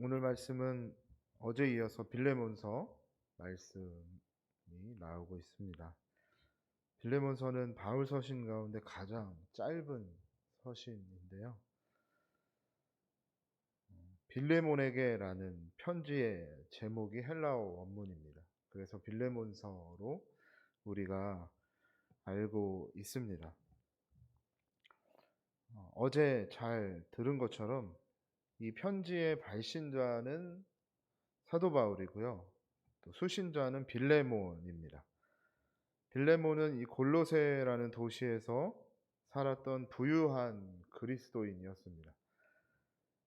오늘 말씀은 어제 이어서 빌레몬서 말씀이 나오고 있습니다. 빌레몬서는 바울 서신 가운데 가장 짧은 서신인데요. 빌레몬에게라는 편지의 제목이 헬라어 원문입니다. 그래서 빌레몬서로 우리가 알고 있습니다. 어제 잘 들은 것처럼 이 편지의 발신자는 사도 바울이고요. 또 수신자는 빌레몬입니다. 빌레몬은 이 골로새라는 도시에서 살았던 부유한 그리스도인이었습니다.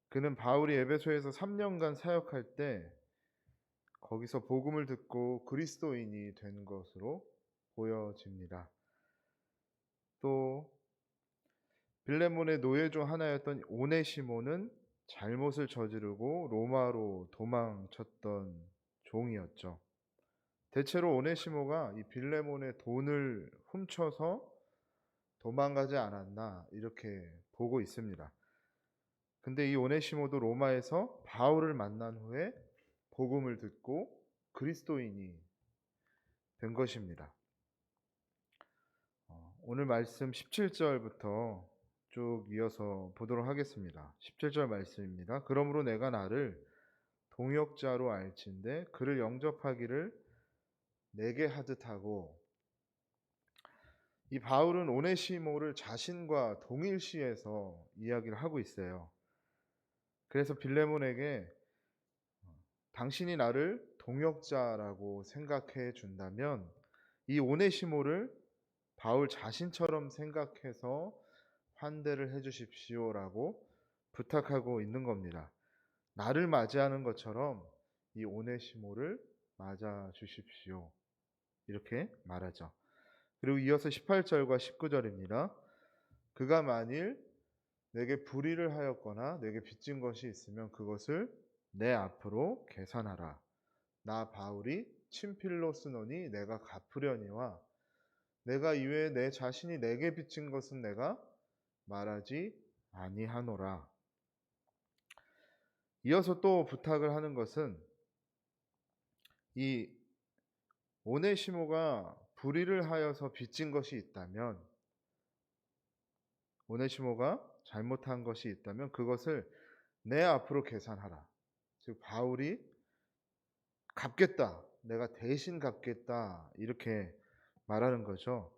그는 바울이 에베소에서 3년간 사역할 때 거기서 복음을 듣고 그리스도인이 된 것으로 보여집니다. 또 빌레몬의 노예 중 하나였던 오네시모는 잘못을 저지르고 로마로 도망쳤던 종이었죠. 대체로 오네시모가 이 빌레몬의 돈을 훔쳐서 도망가지 않았나 이렇게 보고 있습니다. 근데 이 오네시모도 로마에서 바울을 만난 후에 복음을 듣고 그리스도인이 된 것입니다. 오늘 말씀 17절부터 쭉 이어서 보도록 하겠습니다. 17절 말씀입니다. 그러므로 내가 나를 동역자로 알진대 그를 영접하기를 내게 하듯 하고, 이 바울은 오네시모를 자신과 동일시해서 이야기를 하고 있어요. 그래서 빌레몬에게 당신이 나를 동역자라고 생각해 준다면 이 오네시모를 바울 자신처럼 생각해서 환대를 해 주십시오라고 부탁하고 있는 겁니다. 나를 맞이하는 것처럼 이 오네시모를 맞아 주십시오. 이렇게 말하죠. 그리고 이어서 18절과 19절입니다. 그가 만일 내게 불의를 하였거나 내게 빚진 것이 있으면 그것을 내 앞으로 계산하라. 나 바울이 친필로 쓰노니 내가 갚으려니와 내가 이외에 내 자신이 내게 빚진 것은 내가 말하지 아니하노라. 이어서 또 부탁을 하는 것은 이 오네시모가 불의를 하여서 빚진 것이 있다면, 오네시모가 잘못한 것이 있다면 그것을 내 앞으로 계산하라. 즉 바울이 갚겠다. 내가 대신 갚겠다. 이렇게 말하는 거죠.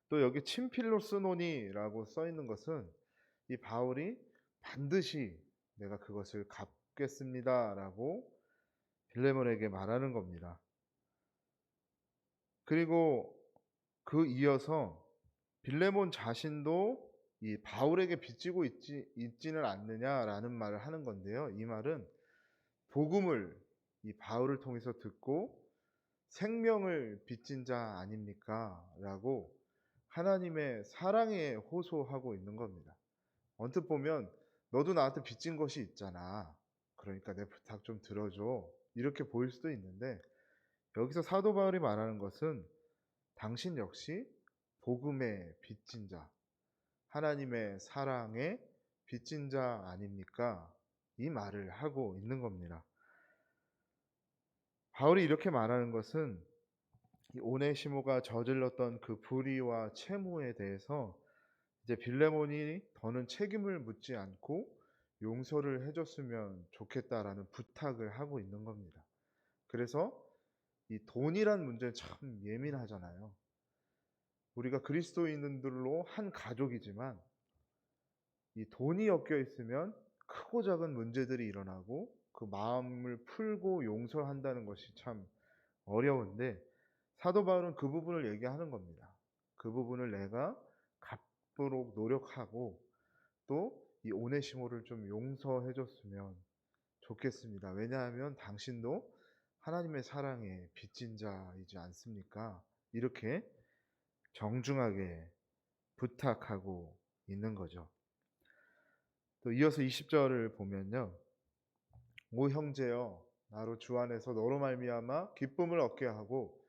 또 여기 친필로 쓰노니라고 써 있는 것은 이 바울이 반드시 내가 그것을 갚겠습니다라고 빌레몬에게 말하는 겁니다. 그리고 그 이어서 빌레몬 자신도 이 바울에게 빚지고 있지는 않느냐라는 말을 하는 건데요. 이 말은 복음을 이 바울을 통해서 듣고 생명을 빚진 자 아닙니까? 라고 하나님의 사랑에 호소하고 있는 겁니다. 언뜻 보면 너도 나한테 빚진 것이 있잖아. 그러니까 내 부탁 좀 들어줘. 이렇게 보일 수도 있는데 여기서 사도 바울이 말하는 것은 당신 역시 복음의 빚진 자, 하나님의 사랑의 빚진 자 아닙니까? 이 말을 하고 있는 겁니다. 바울이 이렇게 말하는 것은 이 오네시모가 저질렀던 그 불의와 채무에 대해서 이제 빌레몬이 더는 책임을 묻지 않고 용서를 해줬으면 좋겠다라는 부탁을 하고 있는 겁니다. 그래서 이 돈이란 문제 참 예민하잖아요. 우리가 그리스도인들로 한 가족이지만 이 돈이 엮여 있으면 크고 작은 문제들이 일어나고 그 마음을 풀고 용서한다는 것이 참 어려운데 사도 바울은 그 부분을 얘기하는 겁니다. 그 부분을 내가 갚도록 노력하고 또 이 오네시모를 좀 용서해 줬으면 좋겠습니다. 왜냐하면 당신도 하나님의 사랑에 빚진 자이지 않습니까? 이렇게 정중하게 부탁하고 있는 거죠. 또 이어서 20절을 보면요. 오 형제여 나로 주 안에서 너로 말미암아 기쁨을 얻게 하고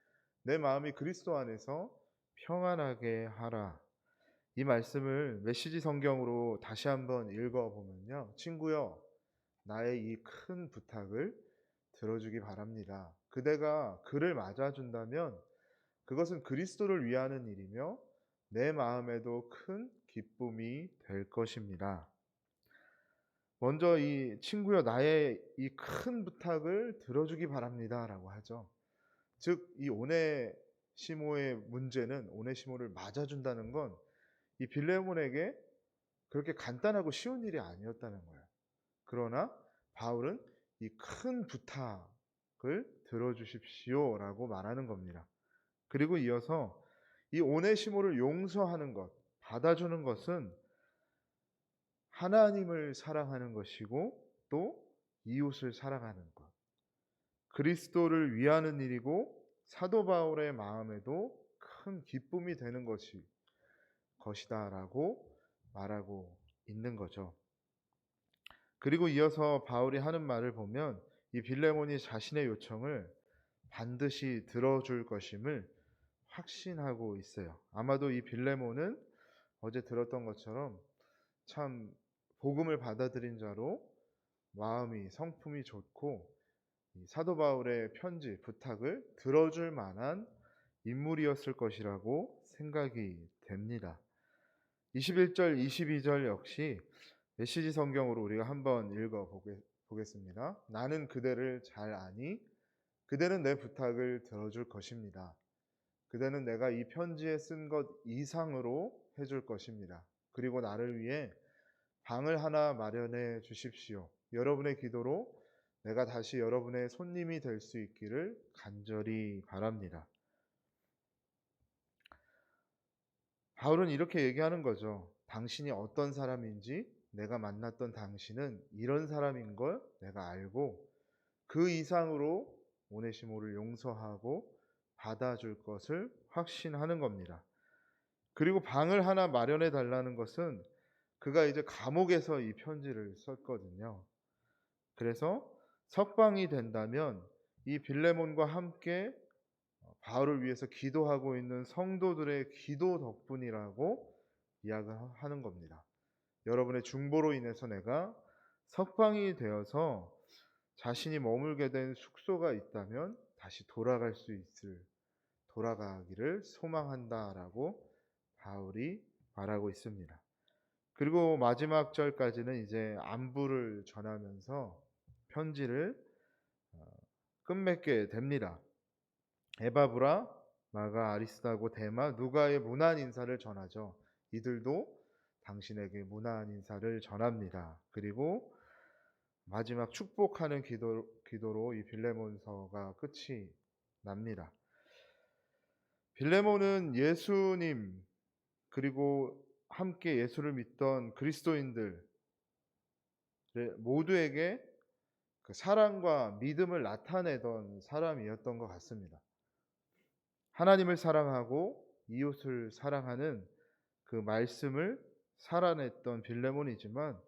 내 마음이 그리스도 안에서 평안하게 하라. 이 말씀을 메시지 성경으로 다시 한번 읽어보면요. 친구여 나의 이 큰 부탁을 들어주기 바랍니다. 그대가 그를 맞아준다면 그것은 그리스도를 위하는 일이며 내 마음에도 큰 기쁨이 될 것입니다. 먼저 이 친구여 나의 이 큰 부탁을 들어주기 바랍니다라고 하죠. 즉 이 오네시모의 문제는 오네시모를 맞아준다는 건 이 빌레몬에게 그렇게 간단하고 쉬운 일이 아니었다는 거예요. 그러나 바울은 이 큰 부탁을 들어주십시오라고 말하는 겁니다. 그리고 이어서 이 오네시모를 용서하는 것, 받아주는 것은 하나님을 사랑하는 것이고 또 이웃을 사랑하는 것, 그리스도를 위하는 일이고 사도 바울의 마음에도 큰 기쁨이 되는 것이다라고 말하고 있는 거죠. 그리고 이어서 바울이 하는 말을 보면 이 빌레몬이 자신의 요청을 반드시 들어줄 것임을 확신하고 있어요. 아마도 이 빌레몬은 어제 들었던 것처럼 참 복음을 받아들인 자로 마음이 성품이 좋고 이 사도 바울의 편지, 부탁을 들어줄 만한 인물이었을 것이라고 생각이 됩니다. 21절, 22절 역시 메시지 성경으로 우리가 한번 읽어보겠습니다. 나는 그대를 잘 아니 그대는 내 부탁을 들어줄 것입니다. 그대는 내가 이 편지에 쓴 것 이상으로 해줄 것입니다. 그리고 나를 위해 방을 하나 마련해 주십시오. 여러분의 기도로 내가 다시 여러분의 손님이 될 수 있기를 간절히 바랍니다. 바울은 이렇게 얘기하는 거죠. 당신이 어떤 사람인지 내가 만났던 당신은 이런 사람인 걸 내가 알고 그 이상으로 오네시모를 용서하고 받아줄 것을 확신하는 겁니다. 그리고 방을 하나 마련해 달라는 것은 그가 이제 감옥에서 이 편지를 썼거든요. 그래서 석방이 된다면 이 빌레몬과 함께 바울을 위해서 기도하고 있는 성도들의 기도 덕분이라고 이야기하는 겁니다. 여러분의 중보로 인해서 내가 석방이 되어서 자신이 머물게 된 숙소가 있다면 다시 돌아가기를 소망한다라고 바울이 말하고 있습니다. 그리고 마지막 절까지는 이제 안부를 전하면서 편지를 끝맺게 됩니다. 에바브라, 마가, 아리스다고 데마, 누가의 문안 인사를 전하죠. 이들도 당신에게 문안 인사를 전합니다. 그리고 마지막 축복하는 기도로 이 빌레몬서가 끝이 납니다. 빌레몬은 예수님 그리고 함께 예수를 믿던 그리스도인들 모두에게 그 사랑과 믿음을 나타내던 사람이었던 것 같습니다. 하나님을 사랑하고 이웃을 사랑하는 그 말씀을 살아냈던 빌레몬이지만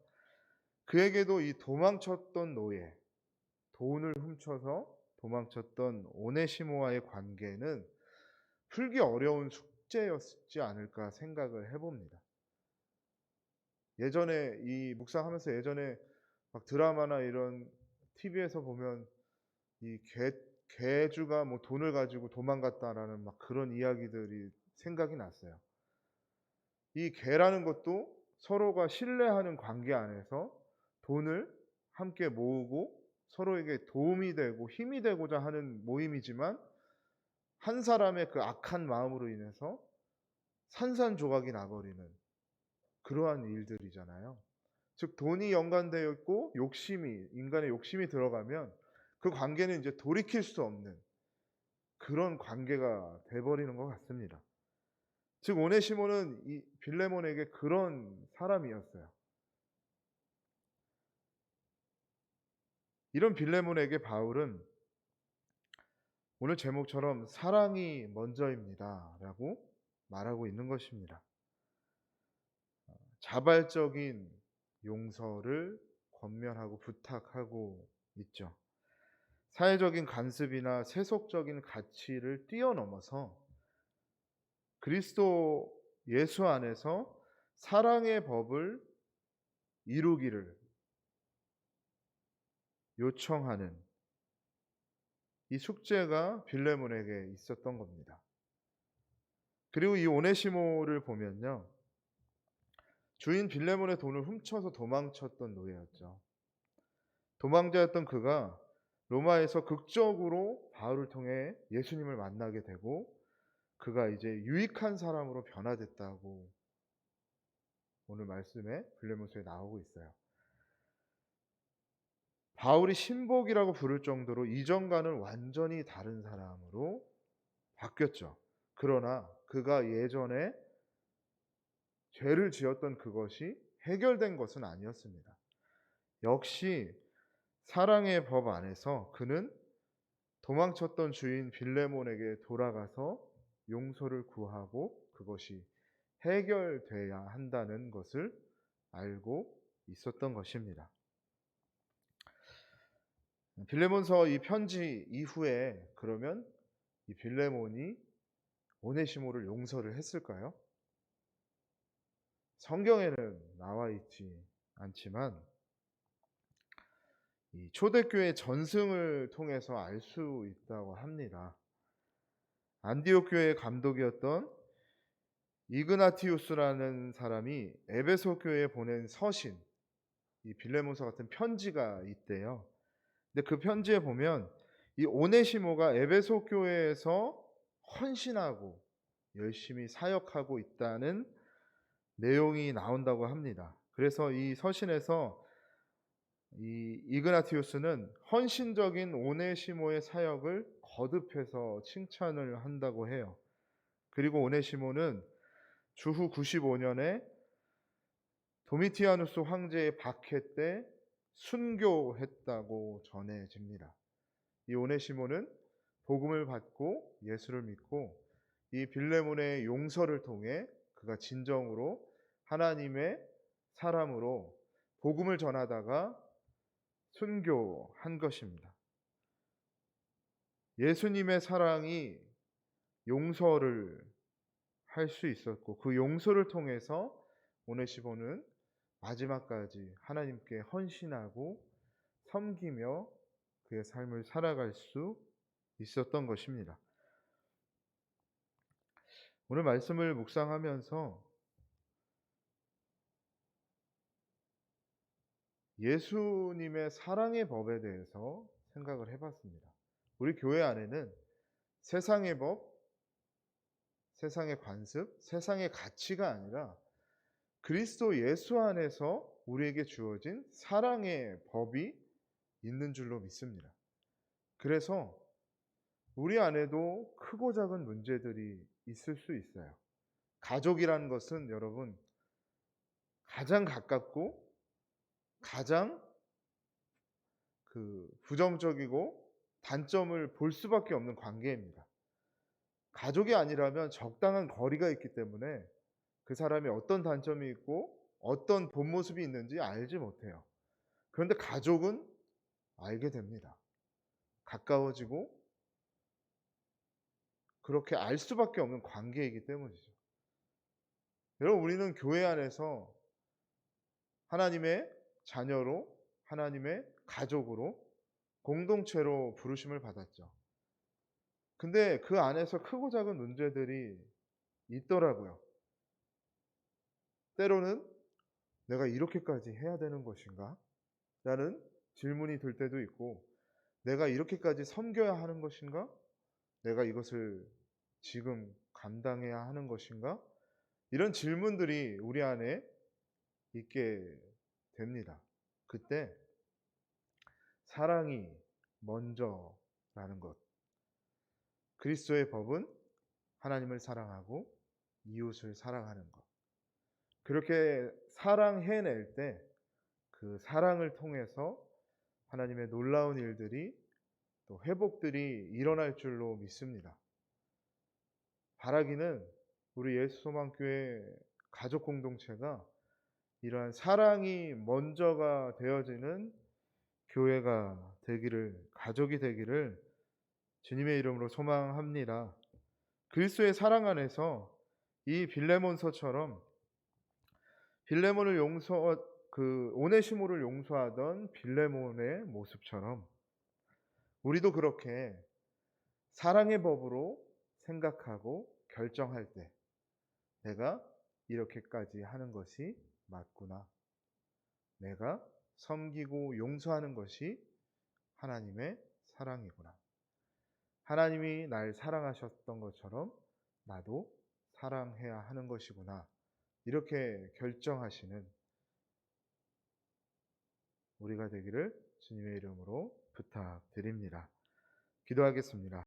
그에게도 이 도망쳤던 노예, 돈을 훔쳐서 도망쳤던 오네시모와의 관계는 풀기 어려운 숙제였지 않을까 생각을 해봅니다. 예전에 이 묵상하면서 예전에 막 드라마나 이런 TV에서 보면 이 개주가 뭐 돈을 가지고 도망갔다라는 막 그런 이야기들이 생각이 났어요. 이 개라는 것도 서로가 신뢰하는 관계 안에서 돈을 함께 모으고 서로에게 도움이 되고 힘이 되고자 하는 모임이지만 한 사람의 그 악한 마음으로 인해서 산산조각이 나버리는 그러한 일들이잖아요. 즉 돈이 연관되어 있고 인간의 욕심이 들어가면 그 관계는 이제 돌이킬 수 없는 그런 관계가 돼버리는 것 같습니다. 즉 오네시모는 이 빌레몬에게 그런 사람이었어요. 이런 빌레몬에게 바울은 오늘 제목처럼 사랑이 먼저입니다 라고 말하고 있는 것입니다. 자발적인 용서를 권면하고 부탁하고 있죠. 사회적인 간섭이나 세속적인 가치를 뛰어넘어서 그리스도 예수 안에서 사랑의 법을 이루기를 요청하는 이 숙제가 빌레몬에게 있었던 겁니다. 그리고 이 오네시모를 보면요, 주인 빌레몬의 돈을 훔쳐서 도망쳤던 노예였죠. 도망자였던 그가 로마에서 극적으로 바울을 통해 예수님을 만나게 되고 그가 이제 유익한 사람으로 변화됐다고 오늘 말씀에 빌레몬서에 나오고 있어요. 바울이 신복이라고 부를 정도로 이전과는 완전히 다른 사람으로 바뀌었죠. 그러나 그가 예전에 죄를 지었던 그것이 해결된 것은 아니었습니다. 역시 사랑의 법 안에서 그는 도망쳤던 주인 빌레몬에게 돌아가서 용서를 구하고 그것이 해결돼야 한다는 것을 알고 있었던 것입니다. 빌레몬서 이 편지 이후에 그러면 이 빌레몬이 오네시모를 용서를 했을까요? 성경에는 나와 있지 않지만 이 초대교회 전승을 통해서 알 수 있다고 합니다. 안디옥 교회의 감독이었던 이그나티우스라는 사람이 에베소 교회에 보낸 서신, 이 빌레몬서 같은 편지가 있대요. 근데 그 편지에 보면 이 오네시모가 에베소 교회에서 헌신하고 열심히 사역하고 있다는 내용이 나온다고 합니다. 그래서 이 서신에서 이 이그나티우스는 헌신적인 오네시모의 사역을 거듭해서 칭찬을 한다고 해요. 그리고 오네시모는 주후 95년에 도미티아누스 황제의 박해 때 순교했다고 전해집니다. 이 오네시모는 복음을 받고 예수를 믿고 이 빌레몬의 용서를 통해 그가 진정으로 하나님의 사람으로 복음을 전하다가 순교한 것입니다. 예수님의 사랑이 용서를 할 수 있었고 그 용서를 통해서 오네시모는 마지막까지 하나님께 헌신하고 섬기며 그의 삶을 살아갈 수 있었던 것입니다. 오늘 말씀을 묵상하면서 예수님의 사랑의 법에 대해서 생각을 해봤습니다. 우리 교회 안에는 세상의 법, 세상의 관습, 세상의 가치가 아니라 그리스도 예수 안에서 우리에게 주어진 사랑의 법이 있는 줄로 믿습니다. 그래서 우리 안에도 크고 작은 문제들이 있을 수 있어요. 가족이라는 것은 여러분 가장 가깝고 가장 부정적이고 단점을 볼 수밖에 없는 관계입니다. 가족이 아니라면 적당한 거리가 있기 때문에 그 사람이 어떤 단점이 있고 어떤 본 모습이 있는지 알지 못해요. 그런데 가족은 알게 됩니다. 가까워지고 그렇게 알 수밖에 없는 관계이기 때문이죠. 여러분, 우리는 교회 안에서 하나님의 자녀로, 하나님의 가족으로, 공동체로 부르심을 받았죠. 근데 그 안에서 크고 작은 문제들이 있더라고요. 때로는 내가 이렇게까지 해야 되는 것인가? 라는 질문이 들 때도 있고, 내가 이렇게까지 섬겨야 하는 것인가? 내가 이것을 지금 감당해야 하는 것인가? 이런 질문들이 우리 안에 있게 됩니다. 그때 사랑이 먼저라는 것. 그리스도의 법은 하나님을 사랑하고 이웃을 사랑하는 것. 그렇게 사랑해낼 때 그 사랑을 통해서 하나님의 놀라운 일들이 또 회복들이 일어날 줄로 믿습니다. 바라기는 우리 예수소망교회 가족 공동체가 이러한 사랑이 먼저가 되어지는 교회가 되기를, 가족이 되기를 주님의 이름으로 소망합니다. 그리스도의 사랑 안에서 이 빌레몬서처럼 빌레몬을 그 오네시모를 용서하던 빌레몬의 모습처럼 우리도 그렇게 사랑의 법으로 생각하고 결정할 때 '내가 이렇게까지 하는 것이 맞구나. 내가 섬기고 용서하는 것이 하나님의 사랑이구나. 하나님이 날 사랑하셨던 것처럼 나도 사랑해야 하는 것이구나.' 이렇게 결정하시는 우리가 되기를 주님의 이름으로 부탁드립니다. 기도하겠습니다.